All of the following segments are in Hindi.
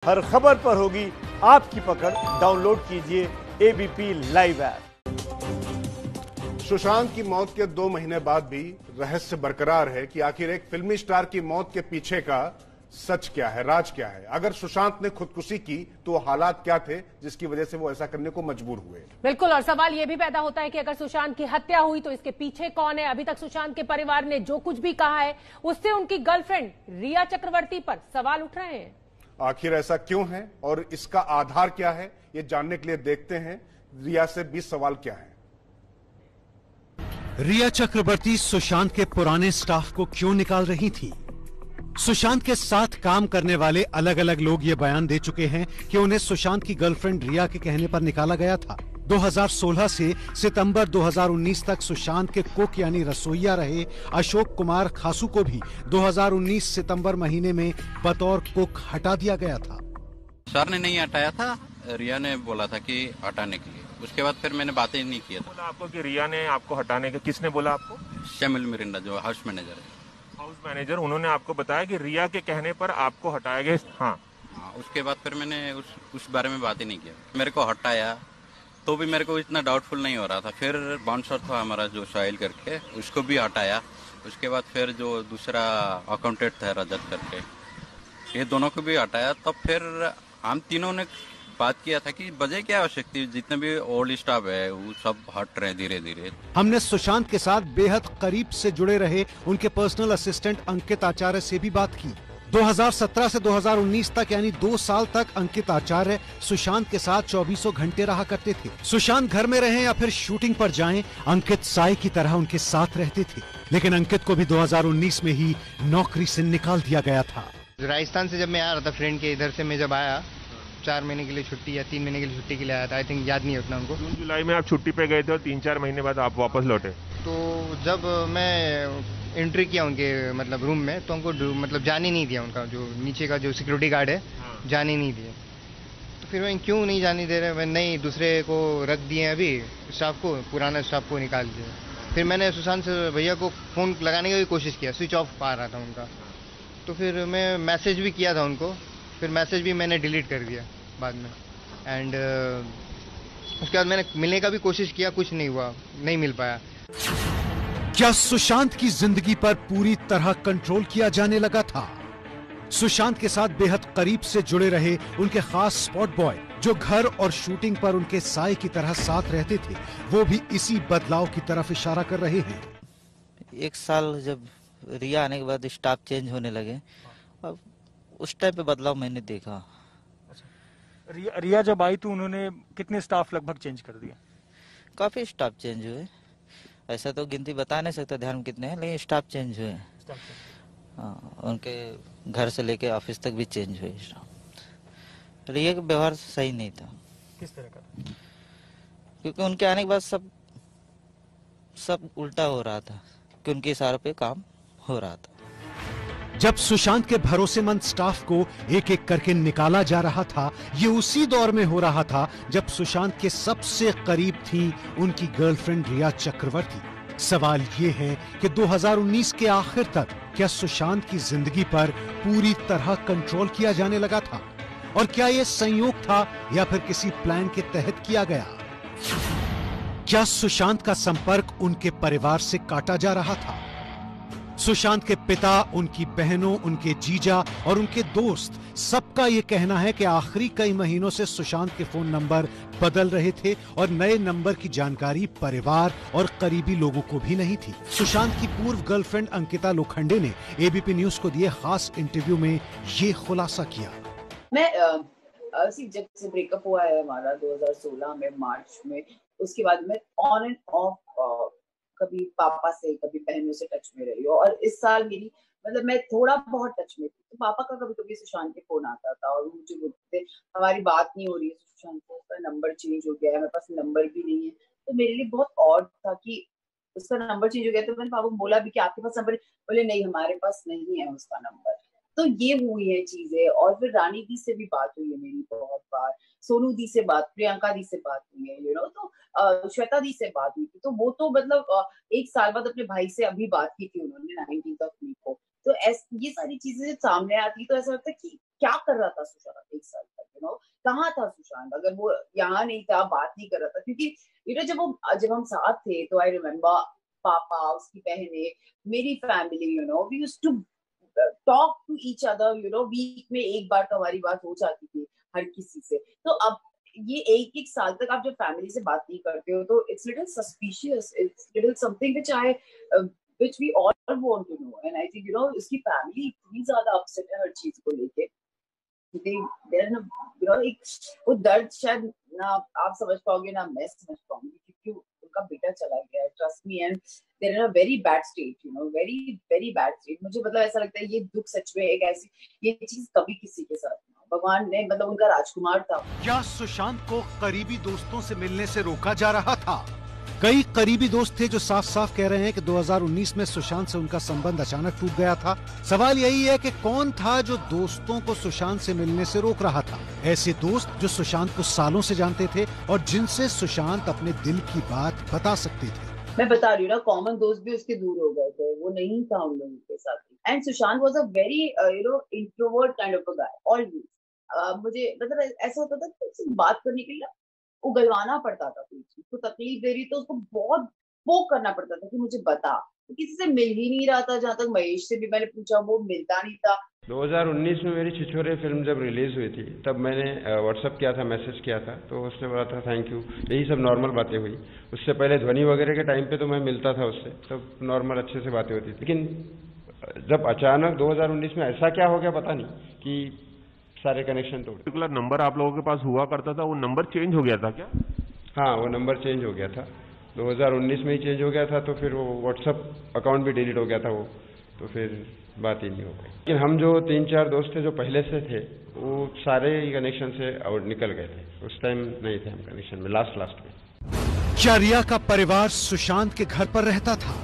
हर खबर पर होगी आपकी पकड़। डाउनलोड कीजिए एबीपी लाइव ऐप। सुशांत की मौत के 2 महीने बाद भी रहस्य बरकरार है कि आखिर एक फिल्मी स्टार की मौत के पीछे का सच क्या है, राज क्या है। अगर सुशांत ने खुदकुशी की तो हालात क्या थे जिसकी वजह से वो ऐसा करने को मजबूर हुए। बिल्कुल, और सवाल यह भी पैदा होता है कि अगर सुशांत की हत्या हुई तो इसके पीछे कौन है। अभी तक सुशांत के परिवार ने जो कुछ भी कहा है उससे उनकी गर्लफ्रेंड रिया चक्रवर्ती पर सवाल उठ रहे हैं। आखिर ऐसा क्यों है और इसका आधार क्या है, ये जानने के लिए देखते हैं रिया से 20 सवाल क्या है। रिया चक्रवर्ती सुशांत के पुराने स्टाफ को क्यों निकाल रही थी? सुशांत के साथ काम करने वाले अलग अलग लोग ये बयान दे चुके हैं कि उन्हें सुशांत की गर्लफ्रेंड रिया के कहने पर निकाला गया था। 2016 से सितंबर 2019 तक सुशांत के कुक यानी रसोइया रहे अशोक कुमार खासू को भी 2019 सितंबर महीने में बतौर कुक हटा दिया गया था। सर ने नहीं हटाया था, रिया ने बोला था कि हटाने के लिए। उसके बाद फिर मैंने बातें नहीं किया था। बोला आपको कि रिया ने आपको हटाने का, किसने बोला आपको? शमिल मिरिंडा जो हाउस मैनेजर है। हाउस मैनेजर, उन्होंने आपको बताया कि रिया के कहने पर आपको हटाया गया? हाँ। उसके बाद फिर मैंने उस बारे में बात ही नहीं किया। मेरे को हटाया तो भी मेरे को इतना डाउटफुल नहीं हो रहा था। फिर बाउंसर था हमारा जो साहिल करके, उसको भी हटाया। उसके बाद फिर जो दूसरा अकाउंटेंट था रजत करके, ये दोनों को भी हटाया। तब फिर हम तीनों ने बात किया था कि वजह क्या हो सकती है, जितने भी ओल्ड स्टाफ है वो सब हट रहे धीरे धीरे। हमने सुशांत के साथ बेहद करीब से जुड़े रहे उनके पर्सनल असिस्टेंट अंकित आचार्य से भी बात की। 2017 से 2019 तक यानी 2 साल तक अंकित आचार्य सुशांत के साथ 24 घंटे रहा करते थे। सुशांत घर में रहे या फिर शूटिंग पर जाएं, अंकित साई की तरह उनके साथ रहते थे। लेकिन अंकित को भी 2019 में ही नौकरी से निकाल दिया गया था। राजस्थान से जब मैं आ रहा था फ्रेंड के इधर से, मैं जब आया 4 महीने के लिए छुट्टी या 3 महीने के लिए छुट्टी के लिए आया था, आई थिंक याद नहीं है उतना उनको। जून जुलाई में आप छुट्टी पे गए थे और 3-4 महीने बाद आप वापस लौटे। तो जब मैं एंट्री किया उनके मतलब रूम में, तो उनको मतलब जाने नहीं दिया। उनका जो नीचे का जो सिक्योरिटी गार्ड है, जाने नहीं दिए। तो फिर मैं क्यों नहीं जाने दे रहे, मैं नहीं दूसरे को रख दिए अभी स्टाफ को, पुराना स्टाफ को निकाल दिया। फिर मैंने सुशांत भैया को फोन लगाने की भी कोशिश किया, स्विच ऑफ आ रहा था उनका। तो फिर मैं मैसेज भी किया था उनको, फिर मैसेज भी मैंने डिलीट कर दिया बाद में। एंड उसके बाद मैंने मिलने का भी कोशिश किया, कुछ नहीं हुआ, नहीं मिल पाया। क्या सुशांत की जिंदगी पर पूरी तरह कंट्रोल किया जाने लगा था? सुशांत के साथ बेहद करीब से जुड़े रहे उनके खास स्पॉट बॉय जो घर और शूटिंग पर उनके साए की तरह साथ रहते थे, वो भी इसी बदलाव की तरफ इशारा कर रहे हैं। 1 साल जब रिया आने के बाद स्टाफ चेंज होने लगे, अब उस टाइप पे बदलाव मैंने देखा। रिया जब आई तो उन्होंने कितने स्टाफ लगभग चेंज कर दिया? काफी स्टाफ चेंज हुए, ऐसा तो गिनती बता नहीं सकता ध्यान में कितने हैं, लेकिन स्टाफ चेंज हुए। हाँ, उनके घर से लेके ऑफिस तक भी चेंज हुए स्टाफ। रिया का व्यवहार सही नहीं था। किस तरह का? क्योंकि उनके आने के बाद सब उल्टा हो रहा था कि उनके इशारों पे काम हो रहा था। जब सुशांत के भरोसेमंद स्टाफ को एक एक करके निकाला जा रहा था, ये उसी दौर में हो रहा था जब सुशांत के सबसे करीब थी उनकी गर्लफ्रेंड रिया चक्रवर्ती। सवाल ये है कि 2019 के आखिर तक क्या सुशांत की जिंदगी पर पूरी तरह कंट्रोल किया जाने लगा था? और क्या ये संयोग था या फिर किसी प्लान के तहत किया गया? क्या सुशांत का संपर्क उनके परिवार से काटा जा रहा था? सुशांत के पिता, उनकी बहनों, उनके जीजा और उनके दोस्त, सबका ये कहना है कि आखिरी कई महीनों से सुशांत के फोन नंबर बदल रहे थे और नए नंबर की जानकारी परिवार और करीबी लोगों को भी नहीं थी। सुशांत की पूर्व गर्लफ्रेंड अंकिता लोखंडे ने एबीपी न्यूज को दिए खास इंटरव्यू में ये खुलासा किया। मैं जब से ब्रेकअप हुआ है हमारा 2016 में मार्च में, उसके बाद मैं ऑन एंड ऑफ कभी पापा से कभी बहनों से टच में रही हूँ। और इस साल मेरी मतलब मैं थोड़ा बहुत टच में थी, तो पापा का कभी कभी सुशांत के फोन आता था और मुझे बोलते थे हमारी बात नहीं हो रही है सुशांत से, उसका नंबर चेंज हो गया है, मेरे पास नंबर भी नहीं है। तो मेरे लिए बहुत ऑड था कि उसका नंबर चेंज हो गया। तो मैंने पापा को बोला भी कि आपके पास नंबर, बोले नहीं हमारे पास नहीं है उसका नंबर। तो ये हुई है चीजें। और फिर रानी दी से भी बात हुई है मेरी बहुत बार, सोनू दी से बात, प्रियंका दी से बात हुई है, तो श्वेता दी से बात हुई थी। तो वो तो मतलब 1 साल बाद अपने भाई से अभी बात की थी उन्होंने 19 मई को। तो ये सारी चीजें जब सामने आती तो ऐसा लगता है कि क्या कर रहा था सुशांत 1 साल तक, कहाँ था सुशांत? अगर वो यहाँ नहीं था, बात नहीं कर रहा था, क्योंकि जब हम साथ थे तो आई रिमेम्बर पापा, उसकी बहनें, मेरी family, we used to talk to each other, week में एक बार तो हमारी बात हो जाती थी हर किसी से। तो अब ये एक साल तक आप जब फैमिली से बात नहीं करते हो तो it's little suspicious, it's little something which we all want to know, and I think इसकी फैमिली इतनी ज्यादा अपसेट है हर चीज को लेके, वो दर्द शायद ना आप समझ पाओगे ना मैं समझ पाऊंगी, क्योंकि उनका बेटा चला गया है, trust me, and there in a very bad state, very very bad state. मुझे मतलब ऐसा लगता है ये दुख सच में एक ऐसी ये चीज कभी किसी के साथ, भगवान ने मतलब उनका राजकुमार था। क्या सुशांत को करीबी दोस्तों से मिलने से रोका जा रहा था? कई करीबी दोस्त थे जो साफ साफ कह रहे हैं कि 2019 में सुशांत से उनका संबंध अचानक टूट गया था। सवाल यही है कि कौन था जो दोस्तों को सुशांत से मिलने से रोक रहा था? ऐसे दोस्त जो सुशांत को सालों से जानते थे और जिनसे सुशांत अपने दिल की बात बता सकते थे। मैं बता रही हूँ ना, कॉमन दोस्त भी उसके दूर हो गए थे, वो नहीं था उन लोगों के साथ। And Sushant was a very introvert kind of a guy always. मुझे मतलब ऐसा होता था कि उससे बात करने के लिए उगलवाना पड़ता था, कोई चीज को तकलीफ दे रही तो उसको बहुत पोक करना पड़ता था कि मुझे बता। तो किसी से मिल ही नहीं रहा था, जहां तक महेश से भी मैंने पूछा वो मिलता नहीं था। 2019 में मेरी छिछोरे फिल्म जब रिलीज हुई थी तब मैंने व्हाट्सएप किया था, मैसेज किया था, तो उसने बोला था थैंक यू, यही सब नॉर्मल बातें हुई। उससे पहले ध्वनि वगैरह के टाइम पे तो मैं मिलता था उससे, तब नॉर्मल अच्छे से बातें होती थी। लेकिन जब अचानक 2019 में ऐसा क्या हो गया पता नहीं कि सारे कनेक्शन तोड़। पर्टिकुलर नंबर आप लोगों के पास हुआ करता था, वो नंबर चेंज हो गया था क्या? हाँ, वो नंबर चेंज हो गया था, 2019 में ही चेंज हो गया था। तो फिर वो व्हाट्सएप अकाउंट भी डिलीट हो गया था वो, तो फिर बात ही नहीं हो गई। लेकिन हम जो 3-4 दोस्त थे जो पहले से थे वो सारे कनेक्शन से आउट निकल गए थे। उस टाइम नहीं थे हम कनेक्शन में, लास्ट में। क्या रिया का परिवार सुशांत के घर पर रहता था?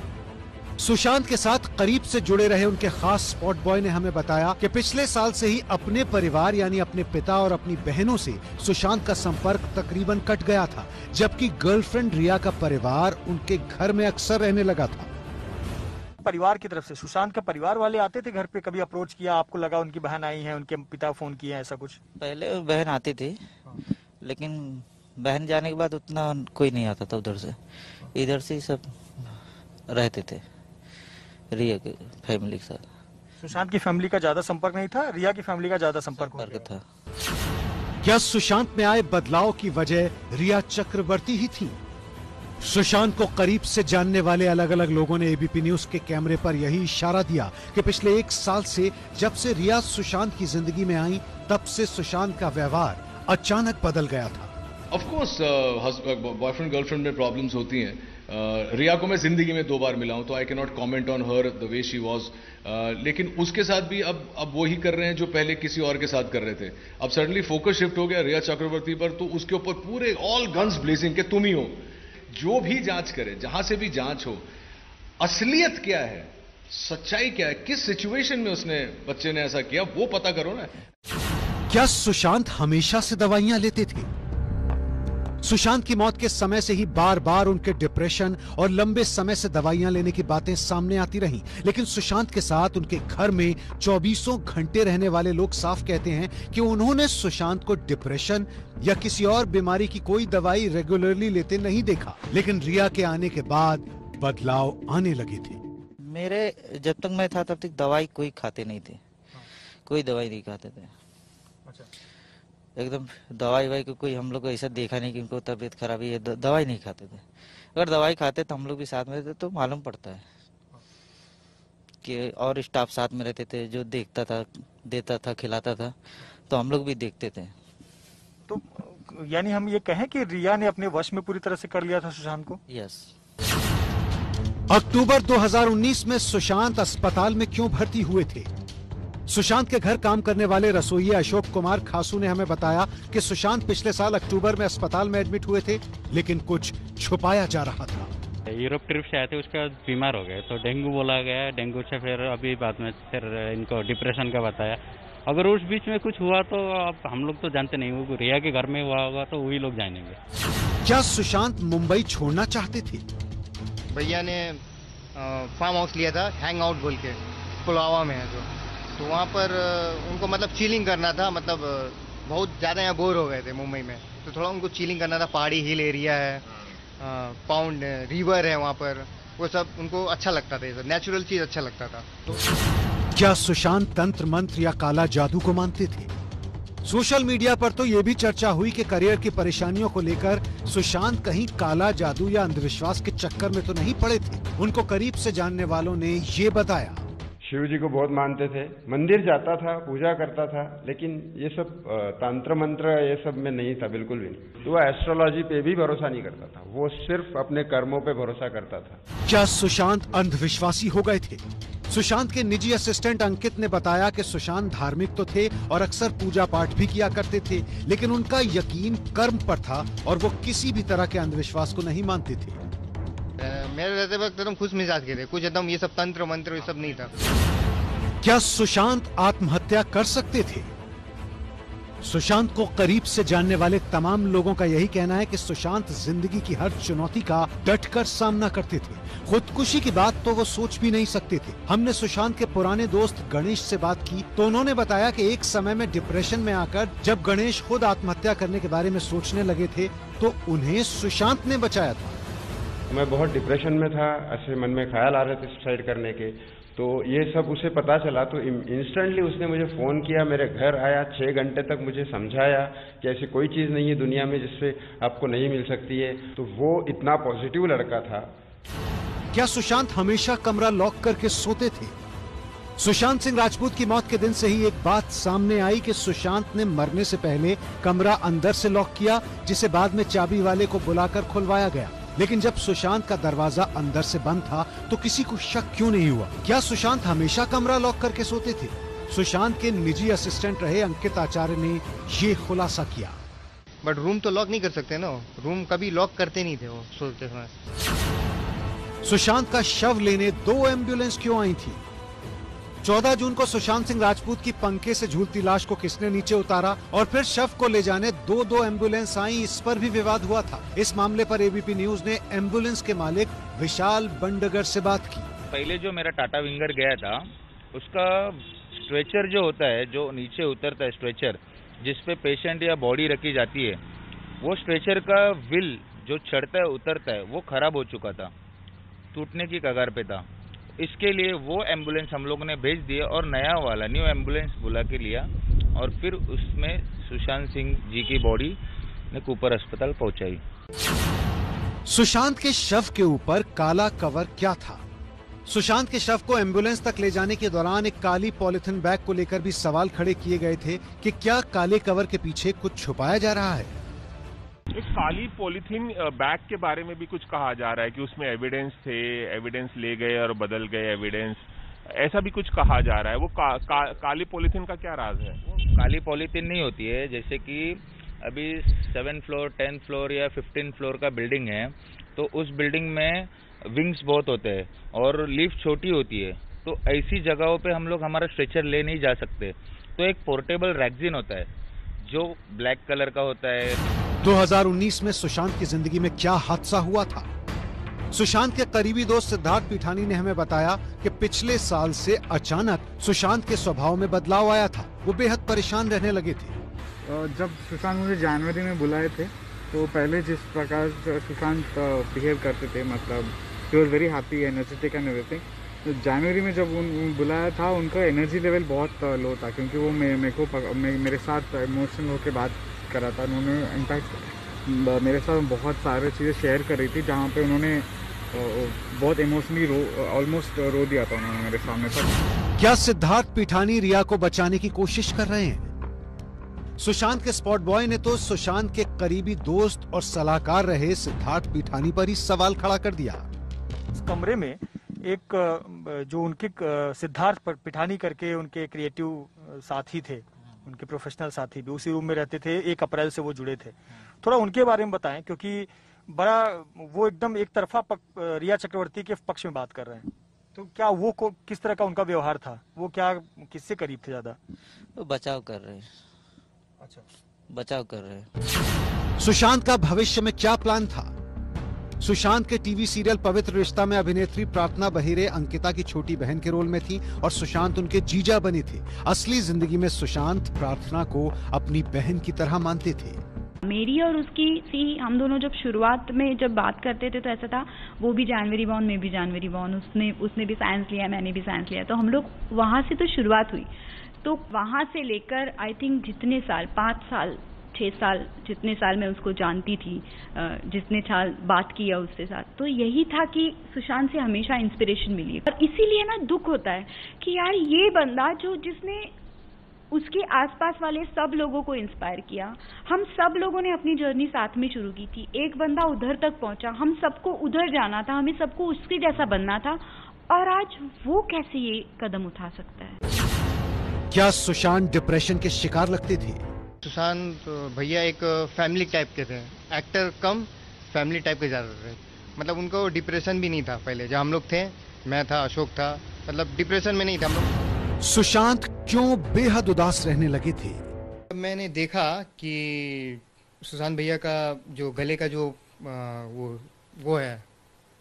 सुशांत के साथ करीब से जुड़े रहे उनके खास स्पॉट बॉय ने हमें बताया कि पिछले साल से ही अपने परिवार यानी अपने पिता और अपनी बहनों से सुशांत का संपर्क तकरीबन कट गया था, जबकि गर्लफ्रेंड रिया का परिवार उनके घर में अक्सर रहने लगा था। परिवार की तरफ से सुशांत का परिवार वाले आते थे घर पे? कभी अप्रोच किया? आपको लगा उनकी बहन आई है, उनके पिता फोन किए, ऐसा कुछ? पहले बहन आती थी, लेकिन बहन जाने के बाद उतना कोई नहीं आता था उधर से, इधर से ही सब रहते थे रिया के फैमिली के साथ। सुशांत की फैमिली का ज्यादा संपर्क नहीं था, रिया की फैमिली का ज्यादा संपर्क था। क्या सुशांत में आए बदलाव की वजह रिया चक्रवर्ती ही थी? सुशांत को करीब से जानने वाले अलग अलग लोगों ने एबीपी न्यूज के कैमरे पर यही इशारा दिया कि पिछले 1 साल से जब से रिया सुशांत की जिंदगी में आई तब से सुशांत का व्यवहार अचानक बदल गया था। ऑफ कोर्स बॉयफ्रेंड गर्लफ्रेंड में प्रॉब्लम्स होती हैं। रिया को मैं जिंदगी में 2 बार मिला हूं, तो I can not comment on her the way she was, लेकिन उसके साथ भी अब वो ही कर रहे हैं जो पहले किसी और के साथ कर रहे थे। अब सडनली फोकस शिफ्ट हो गया रिया चक्रवर्ती पर, तो उसके ऊपर पूरे ऑल गन्स ब्लेजिंग के तुम ही हो। जो भी जांच करे, जहां से भी जांच हो, असलियत क्या है, सच्चाई क्या है, किस सिचुएशन में उसने बच्चे ने ऐसा किया, वो पता करो ना। क्या सुशांत हमेशा से दवाइयां लेते थे? सुशांत की मौत के समय से ही बार बार उनके डिप्रेशन और लंबे समय से दवाइयां लेने की बातें सामने आती रहीं, लेकिन सुशांत के साथ उनके घर में 24 घंटे रहने वाले लोग साफ कहते हैं कि उन्होंने सुशांत को डिप्रेशन या किसी और बीमारी की कोई दवाई रेगुलरली लेते नहीं देखा। लेकिन रिया के आने के बाद बदलाव आने लगे थे। मेरे जब तक मैं था तब तक दवाई कोई खाते नहीं थे, कोई दवाई नहीं खाते थे। एकदम दवाई वाई को कोई हम लोग को ऐसा देखा नहीं कि उनको तबीयत खराब है, दवाई नहीं खाते थे। अगर दवाई खाते तो हम लोग भी साथ में रहते तो मालूम पड़ता है कि और स्टाफ साथ में रहते थे जो देखता था, देता था, खिलाता था, तो हम लोग भी देखते थे। तो यानी हम ये कहें कि रिया ने अपने वश में पूरी तरह से कर लिया था सुशांत को? यस। अक्टूबर 2019 में सुशांत अस्पताल में क्यों भर्ती हुए थे? सुशांत के घर काम करने वाले रसोइया अशोक कुमार खासू ने हमें बताया कि सुशांत पिछले साल अक्टूबर में अस्पताल में एडमिट हुए थे, लेकिन कुछ छुपाया जा रहा था। यूरोप ट्रिप से आए थे, उसके बाद बीमार हो गए तो डेंगू बोला गया। डेंगू से फिर अभी बाद में फिर इनको डिप्रेशन का बताया। अगर उस बीच में कुछ हुआ तो अब हम लोग तो जानते नहीं, वो रिया के घर में हुआ होगा तो वही लोग जानेंगे। क्या सुशांत मुंबई छोड़ना चाहते थे? भैया ने फार्म हाउस लिया था, हैंग आउट बोल के, पुलावा में है जो, तो वहाँ पर उनको मतलब चिलिंग करना था, मतलब बहुत ज़्यादा यहाँ बोर हो गए थे मुंबई में, तो थोड़ा उनको चिलिंग करना था। पहाड़ी हिल एरिया है, पाउंड रिवर है वहाँ पर, वो सब उनको अच्छा लगता था, ये सब नेचुरल चीज़ अच्छा लगता था। तो क्या सुशांत तंत्र मंत्र या काला जादू को मानते थे? सोशल मीडिया पर तो ये भी चर्चा हुई कि करियर की परेशानियों को लेकर सुशांत कहीं काला जादू या अंधविश्वास के चक्कर में तो नहीं पड़े थे। उनको करीब से जानने वालों ने ये बताया। शिव जी को बहुत मानते थे, मंदिर जाता था, पूजा करता था, लेकिन ये सब तंत्र मंत्र ये सब में नहीं था, बिल्कुल भी नहीं। तो वो एस्ट्रोलॉजी पे भी भरोसा नहीं करता था, वो सिर्फ अपने कर्मों पे भरोसा करता था। क्या सुशांत अंधविश्वासी हो गए थे? सुशांत के निजी असिस्टेंट अंकित ने बताया कि सुशांत धार्मिक तो थे और अक्सर पूजा पाठ भी किया करते थे, लेकिन उनका यकीन कर्म पर था और वो किसी भी तरह के अंधविश्वास को नहीं मानते थे। मेरे रहते वक्त एकदम खुश मिजाज के थे, कुछ एकदम ये सब तंत्र मंत्र ये सब नहीं था। क्या सुशांत आत्महत्या कर सकते थे? सुशांत को करीब से जानने वाले तमाम लोगों का यही कहना है कि सुशांत जिंदगी की हर चुनौती का डटकर सामना करते थे। खुदकुशी की बात तो वो सोच भी नहीं सकते थे। हमने सुशांत के पुराने दोस्त गणेश से बात की तो उन्होंने बताया कि एक समय में डिप्रेशन में आकर जब गणेश खुद आत्महत्या करने के बारे में सोचने लगे थे तो उन्हें सुशांत ने बचाया था। मैं बहुत डिप्रेशन में था, ऐसे मन में ख्याल आ रहे थे सुसाइड करने के, तो ये सब उसे पता चला तो इंस्टेंटली उसने मुझे फ़ोन किया, मेरे घर आया, 6 घंटे तक मुझे समझाया कि ऐसी कोई चीज़ नहीं है दुनिया में जिससे आपको नहीं मिल सकती है। तो वो इतना पॉजिटिव लड़का था। क्या सुशांत हमेशा कमरा लॉक करके सोते थे? सुशांत सिंह राजपूत की मौत के दिन से ही एक बात सामने आई कि सुशांत ने मरने से पहले कमरा अंदर से लॉक किया, जिसे बाद में चाबी वाले को बुलाकर खुलवाया गया। लेकिन जब सुशांत का दरवाजा अंदर से बंद था तो किसी को शक क्यों नहीं हुआ? क्या सुशांत हमेशा कमरा लॉक करके सोते थे? सुशांत के निजी असिस्टेंट रहे अंकित आचार्य ने ये खुलासा किया। बट रूम तो लॉक नहीं कर सकते ना, रूम कभी लॉक करते नहीं थे वो सोते समय। सुशांत का शव लेने 2 एम्बुलेंस क्यों आई थी? 14 जून को सुशांत सिंह राजपूत की पंखे से झूलती लाश को किसने नीचे उतारा और फिर शव को ले जाने 2 एम्बुलेंस आई, इस पर भी विवाद हुआ था। इस मामले पर एबीपी न्यूज ने एम्बुलेंस के मालिक विशाल बंडगर से बात की। पहले जो मेरा टाटा विंगर गया था उसका स्ट्रेचर जो होता है, जो नीचे उतरता है स्ट्रेचर, जिसपे पेशेंट या बॉडी रखी जाती है, वो स्ट्रेचर का व्हील जो चढ़ता है उतरता है वो खराब हो चुका था, टूटने की कगार पे था। इसके लिए वो एम्बुलेंस हम लोगों ने भेज दिया और नया वाला न्यू एम्बुलेंस बुला के लिया और फिर उसमें सुशांत सिंह जी की बॉडी ने कूपर अस्पताल पहुंचाई। सुशांत के शव के ऊपर काला कवर क्या था? सुशांत के शव को एम्बुलेंस तक ले जाने के दौरान एक काली पॉलिथीन बैग को लेकर भी सवाल खड़े किए गए थे कि क्या काले कवर के पीछे कुछ छुपाया जा रहा है। इस काली पॉलिथीन बैग के बारे में भी कुछ कहा जा रहा है कि उसमें एविडेंस थे, एविडेंस ले गए और बदल गए एविडेंस, ऐसा भी कुछ कहा जा रहा है। वो काली पॉलिथीन का क्या राज है? काली पॉलिथीन नहीं होती है, जैसे कि अभी 7 फ्लोर 10 फ्लोर या 15 फ्लोर का बिल्डिंग है तो उस बिल्डिंग में विंग्स बहुत होते हैं और लिफ्ट छोटी होती है, तो ऐसी जगहों पे हम लोग हमारा स्ट्रेचर ले नहीं जा सकते। तो एक पोर्टेबल रैक्जिन होता है जो ब्लैक कलर का होता है। 2019 में सुशांत की जिंदगी में क्या हादसा हुआ था? सुशांत के करीबी दोस्त सिद्धार्थ पीठानी ने हमें बताया कि पिछले साल से अचानक सुशांत के स्वभाव में बदलाव आया था। वो बेहद परेशान रहने लगे थे। जब सुशांत मुझे जनवरी में बुलाए थे तो पहले जिस प्रकार सुशांत बिहेव करते थे, मतलब he was very happy, energetic and everything. तो जनवरी में जब बुलाया था उनका एनर्जी लेवल बहुत लो था, क्योंकि वो मेरे साथ इमोशनल होकर बात करा था। उन्होंने इनफैक्ट मेरे साथ बहुत सारी चीज़ें शेयर कर रही थी जहाँ पे उन्होंने बहुत इमोशनली ऑलमोस्ट रो दिया था उन्होंने मेरे सामने तक। क्या सिद्धार्थ पीठानी रिया को बचाने की कोशिश कर रहे हैं? सुशांत के स्पॉट बॉय ने तो सुशांत के करीबी दोस्त और सलाहकार रहे सिद्धार्थ पीठानी पर ही सवाल खड़ा कर दिया। इस कमरे में एक जो उनके सिद्धार्थ पीठानी करके उनके क्रिएटिव साथी थे, उनके प्रोफेशनल साथी भी उसी रूम में रहते थे। 1 अप्रैल से वो जुड़े थे। थोड़ा उनके बारे में बताएं, क्योंकि बड़ा वो एकदम एक तरफा रिया चक्रवर्ती के पक्ष में बात कर रहे हैं। तो क्या वो किस तरह का उनका व्यवहार था? वो क्या किससे करीब थे ज्यादा? वो बचाव कर रहे हैं। अच्छा, बचाव कर रहे हैं। सुशांत का भविष्य में क्या प्लान था? सुशांत के टीवी सीरियल पवित्र रिश्ता में अभिनेत्री प्रार्थना बहिरे अंकिता की छोटी बहन के रोल में थी और सुशांत उनके जीजा बने थे। असली जिंदगी में सुशांत प्रार्थना को अपनी बहन की तरह मानते थे। मेरी और उसकी हम दोनों जब शुरुआत में जब बात करते थे तो ऐसा था, वो भी जनवरी बॉर्न, मैं भी जनवरी बॉर्न, उसने भी साइंस लिया, मैंने भी साइंस लिया, तो हम लोग वहां से तो शुरुआत हुई। तो वहां से लेकर आई थिंक जितने साल, 5 साल 6 साल, जितने साल मैं उसको जानती थी, जितने साल बात किया उसके साथ, तो यही था कि सुशांत से हमेशा इंस्पिरेशन मिली। और इसीलिए ना दुख होता है कि यार ये बंदा जिसने उसके आसपास वाले सब लोगों को इंस्पायर किया, हम सब लोगों ने अपनी जर्नी साथ में शुरू की थी, एक बंदा उधर तक पहुंचा, हम सबको उधर जाना था, हमें सबको उसके जैसा बनना था, और आज वो कैसे ये कदम उठा सकता है? क्या सुशांत डिप्रेशन के शिकार लगते थे? सुशांत भैया एक फैमिली टाइप के थे, एक्टर कम फैमिली टाइप के ज्यादा थे। मतलब उनको डिप्रेशन भी नहीं था पहले, जब हम लोग थे, मैं था, अशोक था, मतलब डिप्रेशन में नहीं था हम लोग। सुशांत क्यों बेहद उदास रहने लगे थे? मैंने देखा कि सुशांत भैया का जो गले का जो वो है,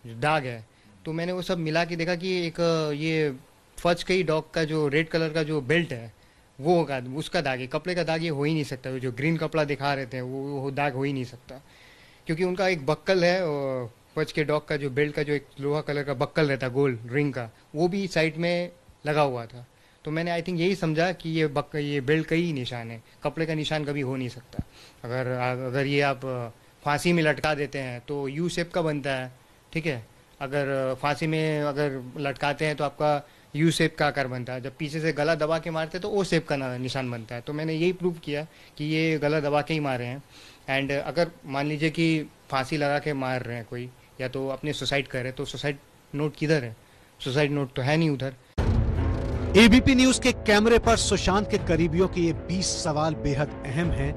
जो दाग है, तो मैंने वो सब मिला के देखा कि एक ये फज कई डॉग का जो रेड कलर का जो बेल्ट है, वो होगा, उसका दाग है। कपड़े का दाग ये हो ही नहीं सकता, जो ग्रीन कपड़ा दिखा रहे थे वो दाग हो ही नहीं सकता, क्योंकि उनका एक बक्कल है, फज के डॉग का जो बेल्ट का जो एक लोहा कलर का बक्कल रहता, गोल्ड रिंग का, वो भी साइड में लगा हुआ था। तो मैंने आई थिंक यही समझा कि ये बेल्ट का ही निशान है, कपड़े का निशान कभी हो नहीं सकता। अगर ये आप फांसी में लटका देते हैं तो यू शेप का बनता है, ठीक है। अगर फांसी में अगर लटकाते हैं तो आपका यू शेप का आकार बनता है, जब पीछे से गला दबा के मारते हैं तो ओ शेप का निशान बनता है। तो मैंने यही प्रूव किया कि ये गला दबा के ही मारे हैं। एंड अगर मान लीजिए कि फांसी लगा के मार रहे हैं कोई, या तो अपने सुसाइड कर रहे हैं, तो सुसाइड नोट किधर है? सुसाइड नोट तो है नहीं उधर। एबीपी न्यूज के कैमरे पर सुशांत के करीबियों के ये 20 सवाल बेहद अहम हैं।